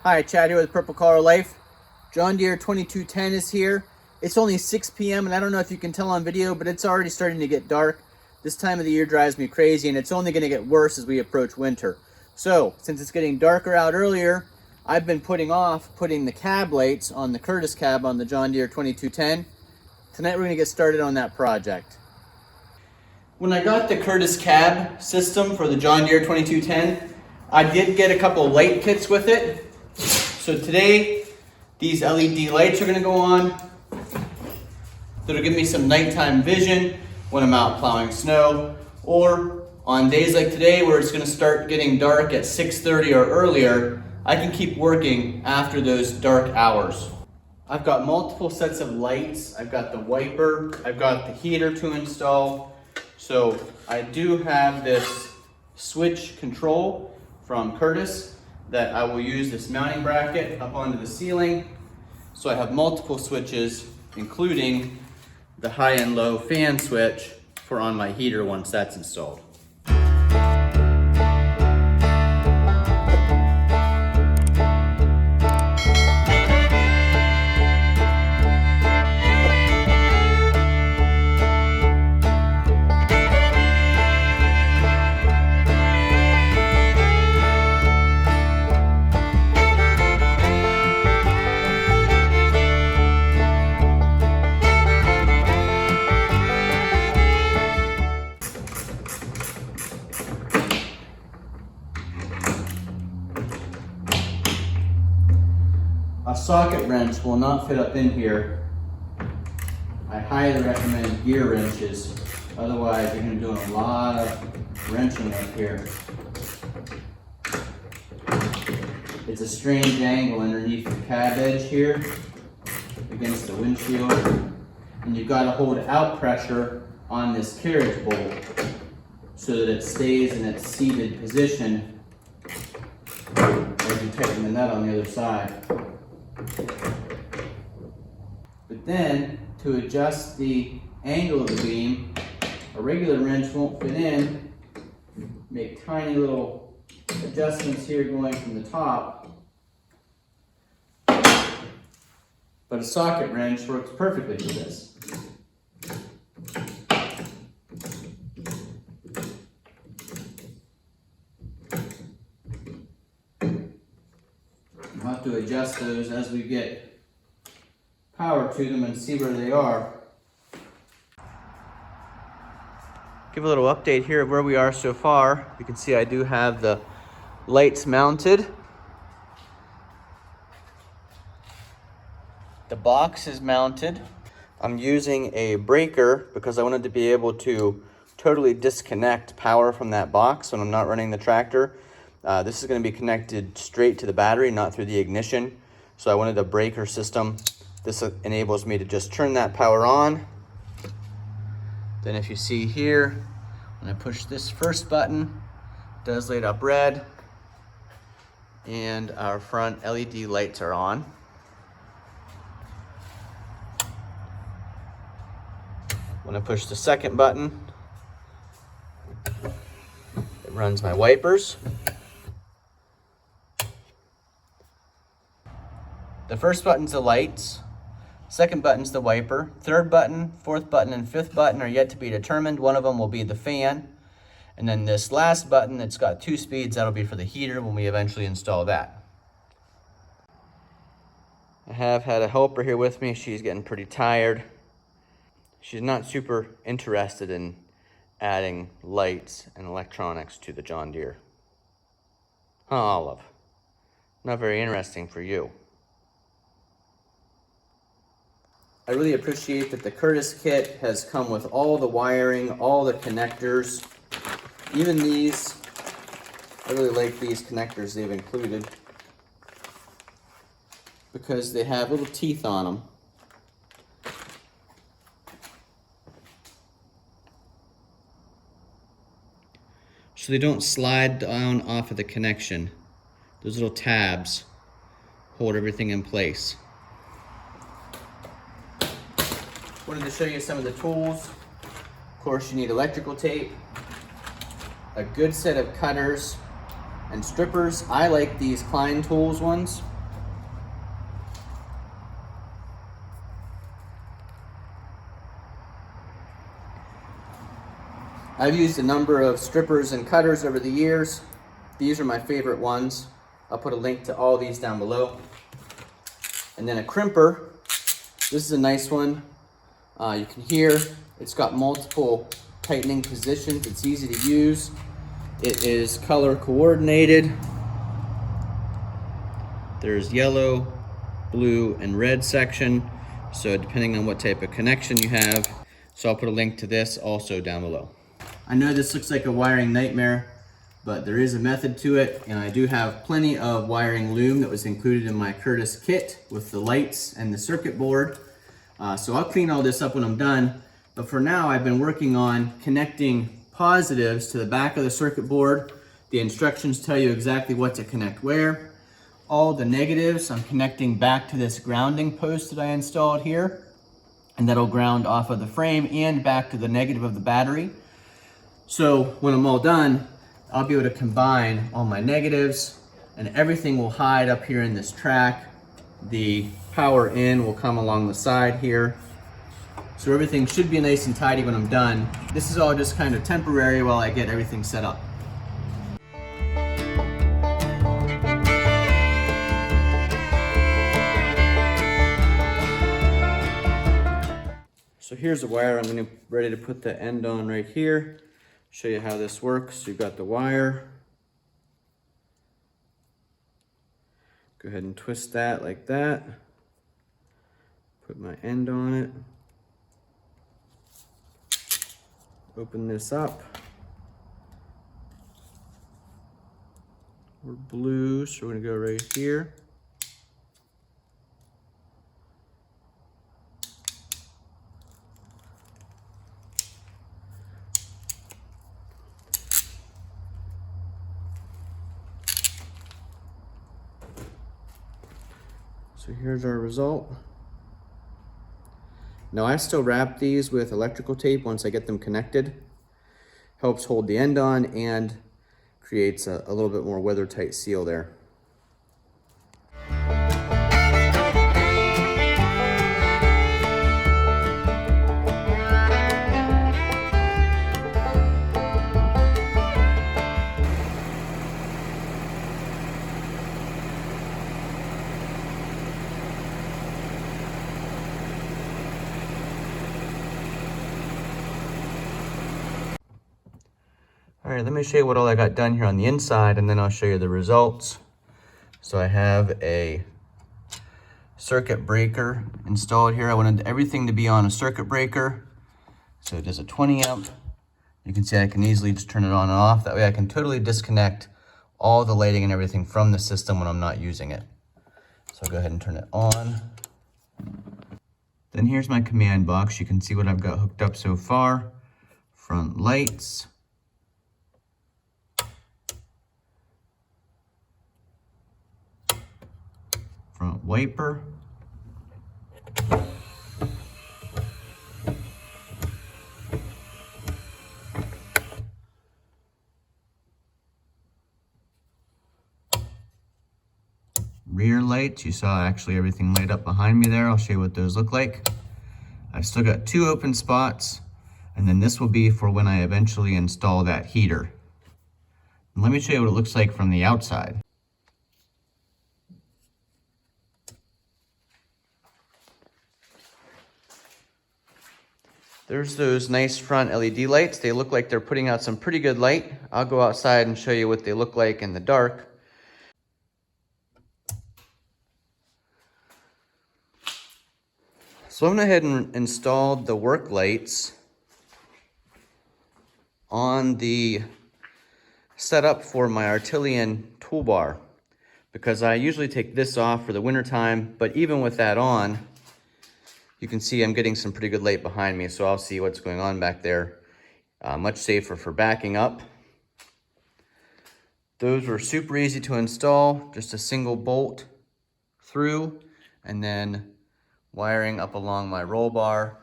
Hi, Chad here with Purple Collar Life. John Deere 2210 is here. It's only 6 p.m. and I don't know if you can tell on video, but it's already starting to get dark. This time of the year drives me crazy, and it's only going to get worse as we approach winter. So, since it's getting darker out earlier, I've been putting the cab lights on the Curtis cab on the John Deere 2210. Tonight we're going to get started on that project. When I got the Curtis cab system for the John Deere 2210, I did get a couple light kits with it. So today, these LED lights are going to go on. That'll give me some nighttime vision when I'm out plowing snow, or on days like today where it's going to start getting dark at 6:30 or earlier, I can keep working after those dark hours. I've got multiple sets of lights. I've got the wiper, I've got the heater to install. So I do have this switch control from Curtis that I will use this mounting bracket up onto the ceiling. So I have multiple switches, including the high and low fan switch for on my heater once that's installed. A socket wrench will not fit up in here. I highly recommend gear wrenches. Otherwise, you're going to be doing a lot of wrenching up here. It's a strange angle underneath the cab edge here against the windshield. And you've got to hold out pressure on this carriage bolt so that it stays in its seated position as you tighten the nut on the other side. But then, to adjust the angle of the beam, a regular wrench won't fit in. Make tiny little adjustments here going from the top. But a socket wrench works perfectly for this. We'll have to adjust those as we get power to them and see where they are. Give a little update here of where we are so far. You can see I do have the lights mounted. The box is mounted. I'm using a breaker because I wanted to be able to totally disconnect power from that box when I'm not running the tractor. This is going to be connected straight to the battery, not through the ignition. So I wanted a breaker system. This enables me to just turn that power on. Then if you see here, when I push this first button, it does light up red, and our front LED lights are on. When I push the second button, it runs my wipers. The first button's the lights, second button's the wiper, third button, fourth button, and fifth button are yet to be determined. One of them will be the fan. And then this last button that's got 2 speeds, that'll be for the heater when we eventually install that. I have had a helper here with me. She's getting pretty tired. She's not super interested in adding lights and electronics to the John Deere. Huh, Olive? Not very interesting for you. I really appreciate that the Curtis kit has come with all the wiring, all the connectors, even these. I really like these connectors they've included because they have little teeth on them. So they don't slide down off of the connection. Those little tabs hold everything in place. Wanted to show you some of the tools. Of course, you need electrical tape, a good set of cutters and strippers. I like these Klein Tools ones. I've used a number of strippers and cutters over the years. These are my favorite ones. I'll put a link to all these down below. And then a crimper. This is a nice one. You can hear it's got multiple tightening positions. It's easy to use. It is color coordinated. There's yellow, blue, and red section. So depending on what type of connection you have. So I'll put a link to this also down below. I know this looks like a wiring nightmare, but there is a method to it, and I do have plenty of wiring loom that was included in my Curtis kit with the lights and the circuit board. So I'll clean all this up when I'm done, but for now I've been working on connecting positives to the back of the circuit board. The instructions tell you exactly what to connect where. All the negatives I'm connecting back to this grounding post that I installed here, and that'll ground off of the frame and back to the negative of the battery. So when I'm all done, I'll be able to combine all my negatives, and everything will hide up here in this track. The power in will come along the side here. So everything should be nice and tidy when I'm done. This is all just kind of temporary while I get everything set up. So here's the wire. I'm going to ready to put the end on right here. Show you how this works. So you've got the wire. Go ahead and twist that like that. Put my end on it. Open this up. We're blue, so we're gonna go right here. So here's our result. Now I still wrap these with electrical tape once I get them connected. Helps hold the end on and creates a little bit more weather tight seal there. All right, let me show you what all I got done here on the inside, and then I'll show you the results. So I have a circuit breaker installed here. I wanted everything to be on a circuit breaker. So it does a 20 amp. You can see I can easily just turn it on and off. That way I can totally disconnect all the lighting and everything from the system when I'm not using it. So I'll go ahead and turn it on. Then here's my command box. You can see what I've got hooked up so far. Front lights. Front wiper. Rear lights, you saw actually everything light up behind me there. I'll show you what those look like. I've still got 2 open spots, and then this will be for when I eventually install that heater. And let me show you what it looks like from the outside. There's those nice front LED lights. They look like they're putting out some pretty good light. I'll go outside and show you what they look like in the dark. So I went ahead and installed the work lights on the setup for my Artilian toolbar, because I usually take this off for the winter time, but even with that on, you can see I'm getting some pretty good light behind me, so I'll see what's going on back there. Much safer for backing up. Those were super easy to install, just a single bolt through, and then wiring up along my roll bar,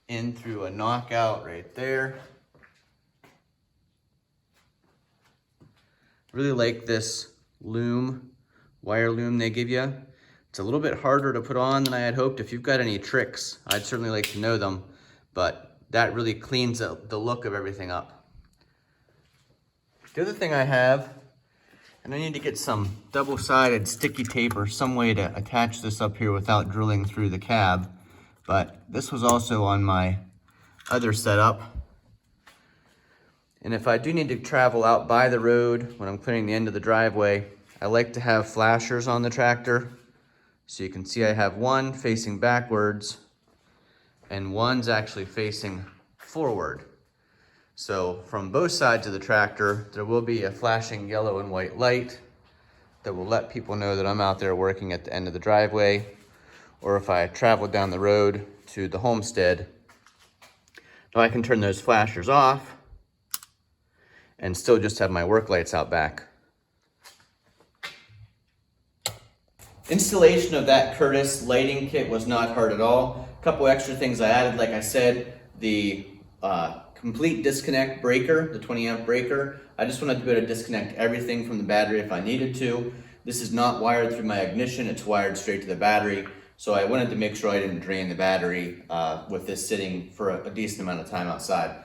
in through a knockout right there. Really like this loom, wire loom they give you. It's a little bit harder to put on than I had hoped. If you've got any tricks, I'd certainly like to know them, but that really cleans the look of everything up. The other thing I have, and I need to get some double-sided sticky tape or some way to attach this up here without drilling through the cab, but this was also on my other setup. And if I do need to travel out by the road when I'm clearing the end of the driveway, I like to have flashers on the tractor. So you can see I have one facing backwards and one's actually facing forward. So from both sides of the tractor, there will be a flashing yellow and white light that will let people know that I'm out there working at the end of the driveway, or if I travel down the road to the homestead. Now I can turn those flashers off and still just have my work lights out back. Installation of that Curtis lighting kit was not hard at all. A couple extra things I added, like I said, the complete disconnect breaker, the 20 amp breaker. I just wanted to be able to disconnect everything from the battery if I needed to. This is not wired through my ignition, it's wired straight to the battery. So I wanted to make sure I didn't drain the battery with this sitting for a decent amount of time outside.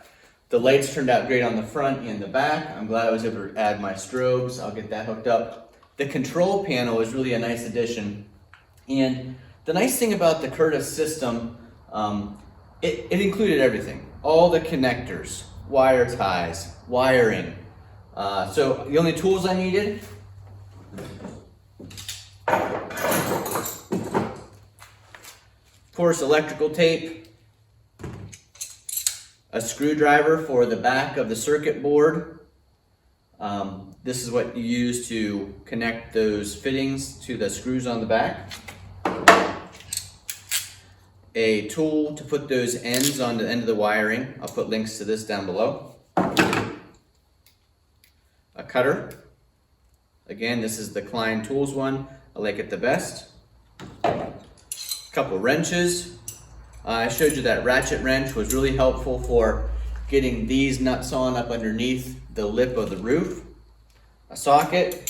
The lights turned out great on the front and the back. I'm glad I was able to add my strobes. I'll get that hooked up. The control panel is really a nice addition. And the nice thing about the Curtis system, it included everything. All the connectors, wire ties, wiring. So the only tools I needed, of course, electrical tape, a screwdriver for the back of the circuit board. This is what you use to connect those fittings to the screws on the back. A tool to put those ends on the end of the wiring. I'll put links to this down below. A cutter. Again, this is the Klein Tools one. I like it the best. A couple wrenches. I showed you that ratchet wrench was really helpful for getting these nuts on up underneath the lip of the roof. A socket.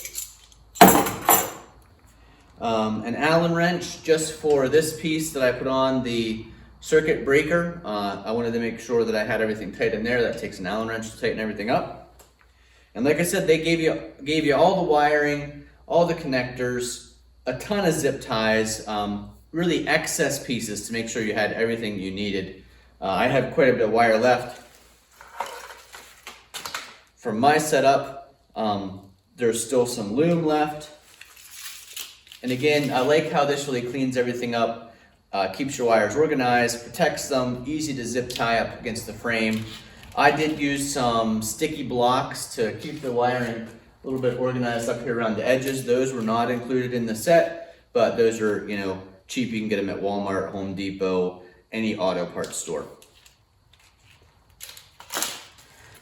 An Allen wrench just for this piece that I put on the circuit breaker. I wanted to make sure that I had everything tight in there. That takes an Allen wrench to tighten everything up. And like I said, they gave you all the wiring, all the connectors, a ton of zip ties, really excess pieces to make sure you had everything you needed. I have quite a bit of wire left. For my setup, there's still some loom left. And again, I like how this really cleans everything up, keeps your wires organized, protects them, easy to zip tie up against the frame. I did use some sticky blocks to keep the wiring a little bit organized up here around the edges. Those were not included in the set, but those are, you know, cheap. You can get them at Walmart, Home Depot, any auto parts store.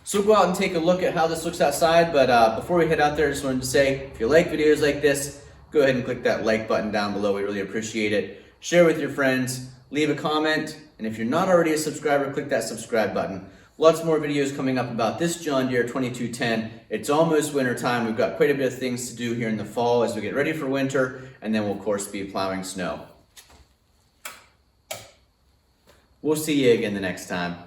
So we'll go out and take a look at how this looks outside, but before we head out there, I just wanted to say, if you like videos like this, go ahead and click that like button down below. We really appreciate it. Share with your friends, leave a comment, and if you're not already a subscriber, click that subscribe button. Lots more videos coming up about this John Deere 2210. It's almost winter time. We've got quite a bit of things to do here in the fall as we get ready for winter, and then we'll of course be plowing snow. We'll see you again the next time.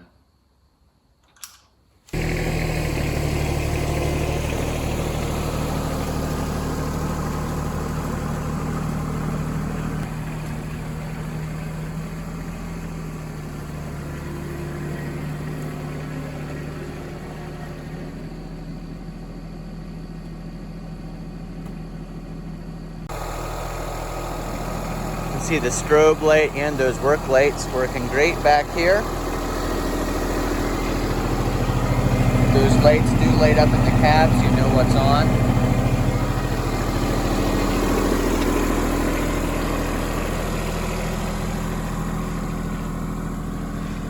See the strobe light and those work lights working great back here. Those lights do light up in the cab so you know what's on.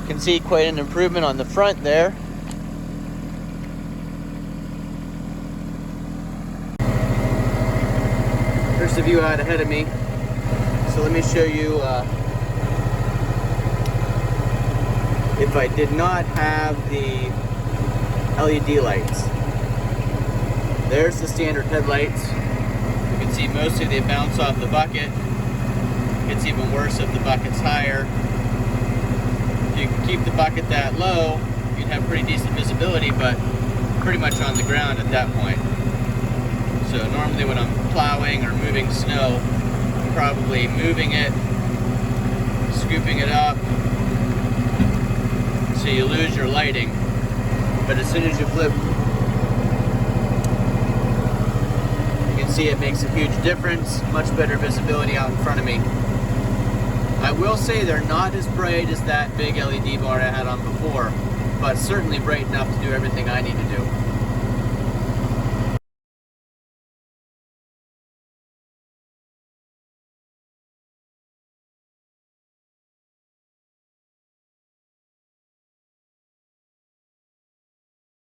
You can see quite an improvement on the front there. Here's the view out ahead of me. So let me show you if I did not have the LED lights. There's the standard headlights. You can see mostly they bounce off the bucket. It's even worse if the bucket's higher. you keep the bucket that low, you'd have pretty decent visibility, but pretty much on the ground at that point. So normally when I'm plowing or moving snow, I'm probably moving it, scooping it up, so you lose your lighting. But as soon as you flip, you can see it makes a huge difference, much better visibility out in front of me. I will say they're not as bright as that big LED bar I had on before, but certainly bright enough to do everything I need to do.